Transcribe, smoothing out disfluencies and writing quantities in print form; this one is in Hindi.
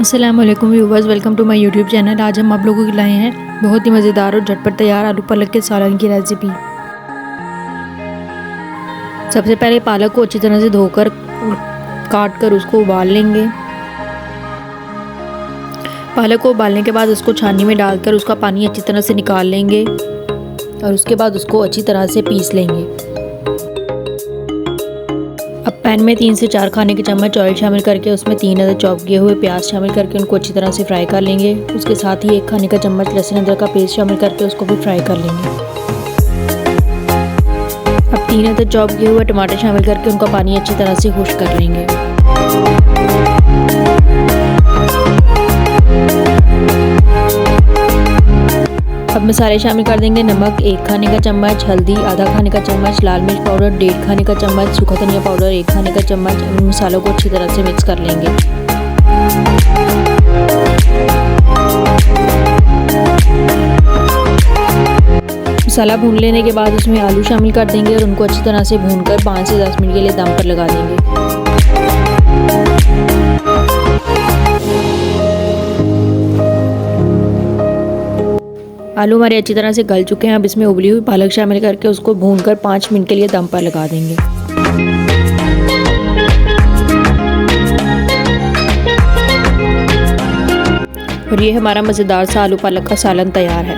अस्सलाम वालेकुम viewers, welcome to my YouTube channel. आज हम आप लोगों के लाए हैं बहुत ही मज़ेदार और झटपट तैयार आलू पालक के सालन की रेसिपी। सबसे पहले पालक को अच्छी तरह से धोकर काट कर उसको उबाल लेंगे। पालक को उबालने के बाद उसको छाननी में डालकर उसका पानी अच्छी तरह से निकाल लेंगे और उसके बाद उसको अच्छी तरह से पीस लेंगे। अब पैन में 3 से 4 खाने के चम्मच ऑयल शामिल करके उसमें 3 अदद चॉप किए हुए प्याज शामिल करके उनको अच्छी तरह से फ्राई कर लेंगे। उसके साथ ही 1 खाने का चम्मच लहसुन अदरक का पेस्ट शामिल करके उसको भी फ्राई कर लेंगे। अब 3 अदद चॉप किए हुए टमाटर शामिल करके उनका पानी अच्छी तरह से खुश्क कर लेंगे। अब मसाले शामिल कर देंगे। नमक 1 खाने का चम्मच, हल्दी आधा खाने का चम्मच, लाल मिर्च पाउडर 1.5 खाने का चम्मच, सूखा धनिया पाउडर 1 खाने का चम्मच। इन मसालों को अच्छी तरह से मिक्स कर लेंगे। मसाला भून लेने के बाद उसमें आलू शामिल कर देंगे और उनको अच्छी तरह से भूनकर 5 से 10 मिनट के लिए दम पर लगा देंगे। आलू हमारे अच्छी तरह से गल चुके हैं। अब इसमें उबली हुई पालक शामिल करके उसको भूनकर 5 मिनट के लिए दम पर लगा देंगे। और ये हमारा मज़ेदार सा आलू पालक का सालन तैयार है।